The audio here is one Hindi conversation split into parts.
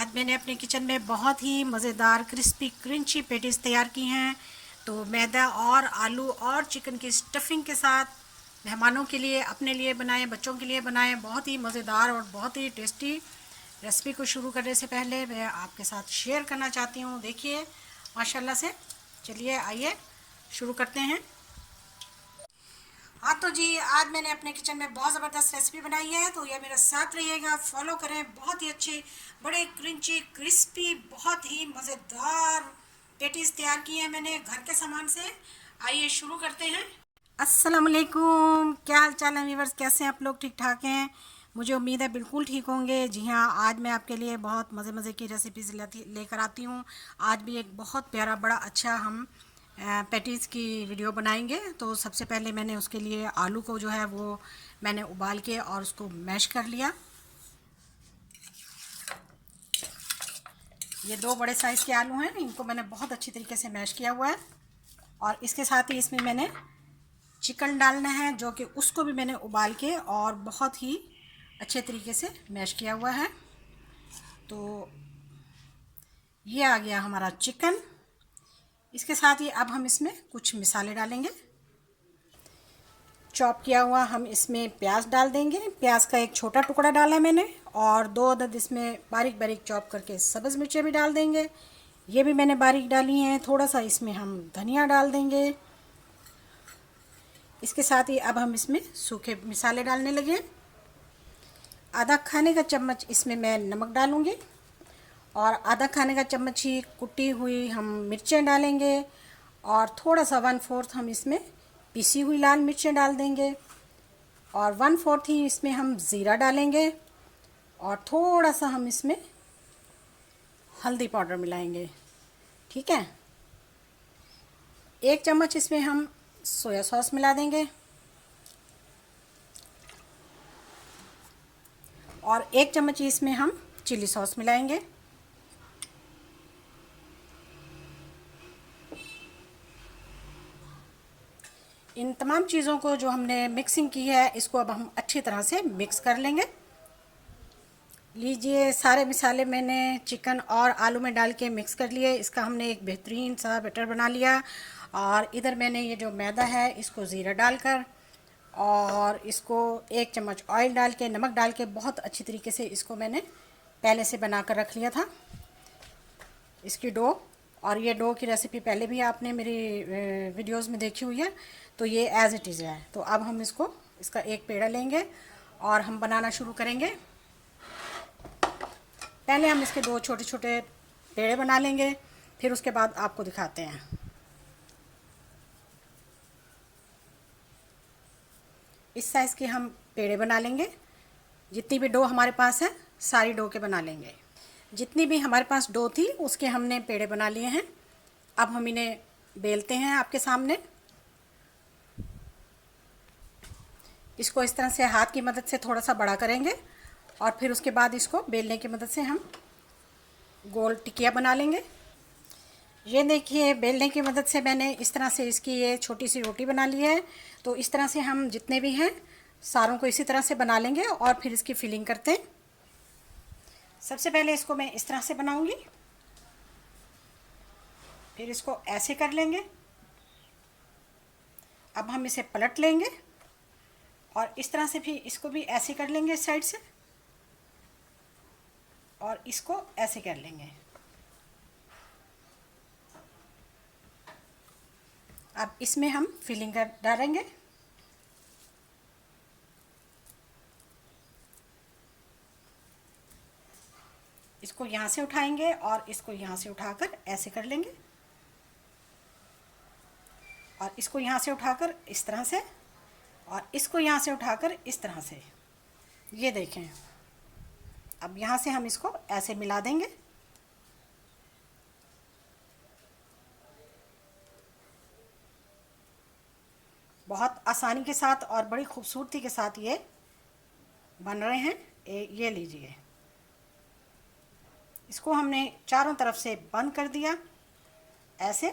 आज मैंने अपने किचन में बहुत ही मज़ेदार क्रिस्पी क्रंची पैटीज़ तैयार की हैं। तो मैदा और आलू और चिकन की स्टफिंग के साथ मेहमानों के लिए, अपने लिए बनाए, बच्चों के लिए बनाए, बहुत ही मज़ेदार और बहुत ही टेस्टी। रेसिपी को शुरू करने से पहले मैं आपके साथ शेयर करना चाहती हूँ। देखिए माशाल्लाह से। चलिए आइए शुरू करते हैं। हाँ तो जी, आज मैंने अपने किचन में बहुत ज़बरदस्त रेसिपी बनाई है, तो ये मेरे साथ रहिएगा, फॉलो करें। बहुत ही अच्छे, बड़े क्रंची क्रिस्पी, बहुत ही मज़ेदार पेटीज़ तैयार की हैं मैंने घर के सामान से। आइए शुरू करते हैं। अस्सलाम वालेकुम, क्या हाल चाल है व्यूअर्स, कैसे हैं आप लोग? ठीक ठाक हैं? मुझे उम्मीद है बिल्कुल ठीक होंगे। जी हाँ, आज मैं आपके लिए बहुत मज़े मज़े की रेसिपीज़ लेकर आती हूँ। आज भी एक बहुत प्यारा, बड़ा अच्छा हम पैटीज़ की वीडियो बनाएंगे। तो सबसे पहले मैंने उसके लिए आलू को जो है वो मैंने उबाल के और उसको मैश कर लिया। ये 2 बड़े साइज़ के आलू हैं, इनको मैंने बहुत अच्छी तरीके से मैश किया हुआ है। और इसके साथ ही इसमें मैंने चिकन डालना है, जो कि उसको भी मैंने उबाल के और बहुत ही अच्छे तरीके से मैश किया हुआ है। तो ये आ गया हमारा चिकन। इसके साथ ही अब हम इसमें कुछ मसाले डालेंगे। चॉप किया हुआ हम इसमें प्याज डाल देंगे। प्याज का एक छोटा टुकड़ा डाला है मैंने, और 2 अदद इसमें बारीक बारीक चॉप करके सब्ज़ मिर्चें भी डाल देंगे, ये भी मैंने बारीक डाली हैं। थोड़ा सा इसमें हम धनिया डाल देंगे। इसके साथ ही अब हम इसमें सूखे मसाले डालने लगे। आधा खाने का चम्मच इसमें मैं नमक डालूँगी, और आधा खाने का चम्मच ही कुटी हुई हम मिर्चें डालेंगे, और थोड़ा सा 1/4 हम इसमें पिसी हुई लाल मिर्चें डाल देंगे, और 1/4 ही इसमें हम ज़ीरा डालेंगे, और थोड़ा सा हम इसमें हल्दी पाउडर मिलाएंगे। ठीक है, 1 चम्मच इसमें हम सोया सॉस मिला देंगे, और 1 चम्मच इसमें हम चिली सॉस मिलाएंगे। इन तमाम चीज़ों को जो हमने मिक्सिंग की है, इसको अब हम अच्छी तरह से मिक्स कर लेंगे। लीजिए, सारे मसाले मैंने चिकन और आलू में डाल के मिक्स कर लिए। इसका हमने एक बेहतरीन सा बैटर बना लिया। और इधर मैंने ये जो मैदा है, इसको ज़ीरा डालकर और इसको 1 चम्मच ऑयल डाल के, नमक डाल के बहुत अच्छी तरीके से इसको मैंने पहले से बना कर रख लिया था, इसकी डो। और ये डो की रेसिपी पहले भी आपने मेरी वीडियोस में देखी हुई है, तो ये एज़ इट इज़ है। तो अब हम इसका एक पेड़ा लेंगे और हम बनाना शुरू करेंगे। पहले हम इसके 2 छोटे छोटे पेड़े बना लेंगे, फिर उसके बाद आपको दिखाते हैं। इस साइज़ के हम पेड़े बना लेंगे। जितनी भी डो हमारे पास है, सारी डो के बना लेंगे। जितनी भी हमारे पास डो थी, उसके हमने पेड़े बना लिए हैं। अब हम इन्हें बेलते हैं आपके सामने। इसको इस तरह से हाथ की मदद से थोड़ा सा बड़ा करेंगे, और फिर उसके बाद इसको बेलने की मदद से हम गोल टिकिया बना लेंगे। ये देखिए, बेलने की मदद से मैंने इस तरह से इसकी ये छोटी सी रोटी बना ली है। तो इस तरह से हम जितने भी हैं सारों को इसी तरह से बना लेंगे, और फिर इसकी फिलिंग करते हैं। सबसे पहले इसको मैं इस तरह से बनाऊंगी, फिर इसको ऐसे कर लेंगे। अब हम इसे पलट लेंगे, और इस तरह से भी इसको भी ऐसे कर लेंगे इस साइड से, और इसको ऐसे कर लेंगे। अब इसमें हम फिलिंग कर डालेंगे। इसको यहाँ से उठाएंगे और इसको यहाँ से उठाकर ऐसे कर लेंगे, और इसको यहाँ से उठाकर इस तरह से, और इसको यहाँ से उठाकर इस तरह से। ये देखें, अब यहाँ से हम इसको ऐसे मिला देंगे। बहुत आसानी के साथ और बड़ी खूबसूरती के साथ ये बन रहे हैं। ये लीजिए, इसको हमने चारों तरफ से बंद कर दिया ऐसे।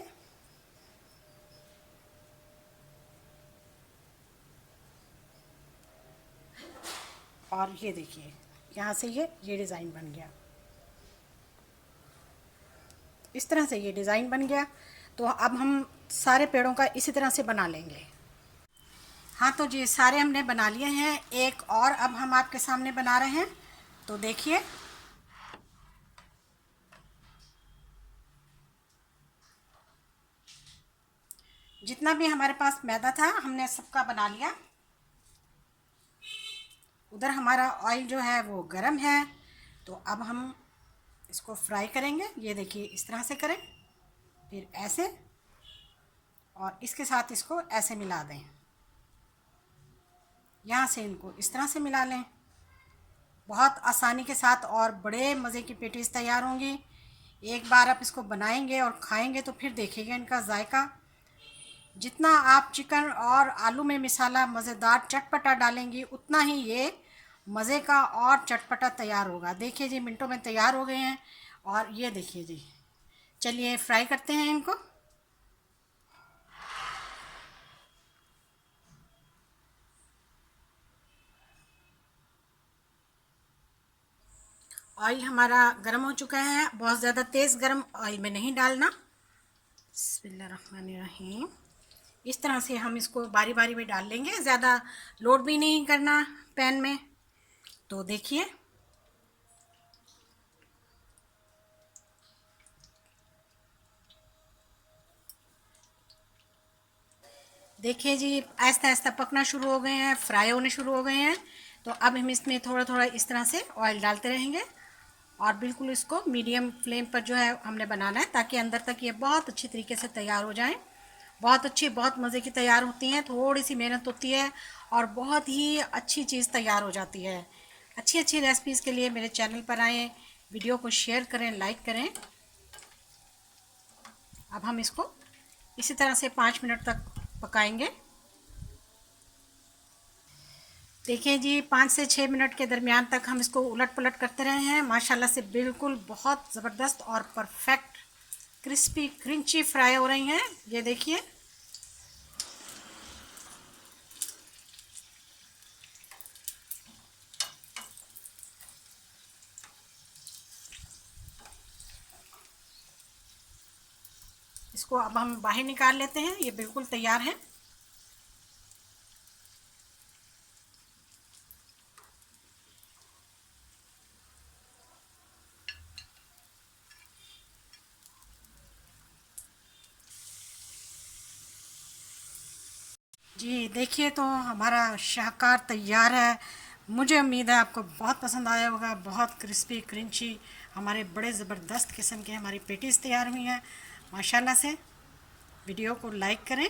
और ये देखिए, यहाँ से ये डिज़ाइन बन गया। इस तरह से ये डिज़ाइन बन गया। तो अब हम सारे पेड़ों का इसी तरह से बना लेंगे। हाँ तो जी सारे हमने बना लिए हैं, एक और अब हम आपके सामने बना रहे हैं। तो देखिए जितना भी हमारे पास मैदा था हमने सबका बना लिया। उधर हमारा ऑयल जो है वो गरम है, तो अब हम इसको फ्राई करेंगे। ये देखिए इस तरह से करें, फिर ऐसे, और इसके साथ इसको ऐसे मिला दें। यहाँ से इनको इस तरह से मिला लें। बहुत आसानी के साथ और बड़े मज़े की पेटीज तैयार होंगी। एक बार आप इसको बनाएंगे और खाएंगे तो फिर देखेंगे इनका जायका। जितना आप चिकन और आलू में मिसाला मज़ेदार चटपटा डालेंगी उतना ही ये मज़े का और चटपटा तैयार होगा। देखिए जी मिनटों में तैयार हो गए हैं। और ये देखिए जी, चलिए फ्राई करते हैं इनको। ऑयल हमारा गर्म हो चुका है, बहुत ज़्यादा तेज़ गर्म ऑयल में नहीं डालना। बिस्मिल्लाहिर्रहमानिर्रहीम। इस तरह से हम इसको बारी बारी में डाल लेंगे, ज़्यादा लोड भी नहीं करना पैन में। तो देखिए देखिए जी आहिस्ता आहिस्ता पकना शुरू हो गए हैं, फ्राई होने शुरू हो गए हैं। तो अब हम इसमें थोड़ा थोड़ा इस तरह से ऑयल डालते रहेंगे और बिल्कुल इसको मीडियम फ्लेम पर जो है हमने बनाना है, ताकि अंदर तक ये बहुत अच्छी तरीके से तैयार हो जाएं। बहुत अच्छी, बहुत मज़े की तैयार होती हैं। थोड़ी सी मेहनत होती है और बहुत ही अच्छी चीज़ तैयार हो जाती है। अच्छी अच्छी रेसिपीज़ के लिए मेरे चैनल पर आएँ, वीडियो को शेयर करें, लाइक करें। अब हम इसको इसी तरह से 5 मिनट तक पकाएंगे। देखिए जी 5 से 6 मिनट के दरमियान तक हम इसको उलट पलट करते रहे हैं। माशाल्लाह से बिल्कुल बहुत ज़बरदस्त और परफेक्ट क्रिस्पी क्रंची फ्राई हो रही हैं। ये देखिए इसको अब हम बाहर निकाल लेते हैं। ये बिल्कुल तैयार है। जी देखिए तो हमारा शाहकार तैयार है। मुझे उम्मीद है आपको बहुत पसंद आया होगा। बहुत क्रिस्पी क्रंची हमारे बड़े ज़बरदस्त किस्म के हमारी पेटीज़ तैयार हुई हैं माशाल्लाह से। वीडियो को लाइक करें,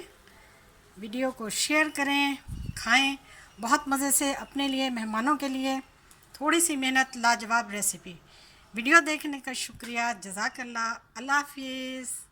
वीडियो को शेयर करें, खाएं बहुत मज़े से अपने लिए, मेहमानों के लिए। थोड़ी सी मेहनत, लाजवाब रेसिपी। वीडियो देखने का शुक्रिया, जज़ाकल्लाह, अल्लाह हाफिज़।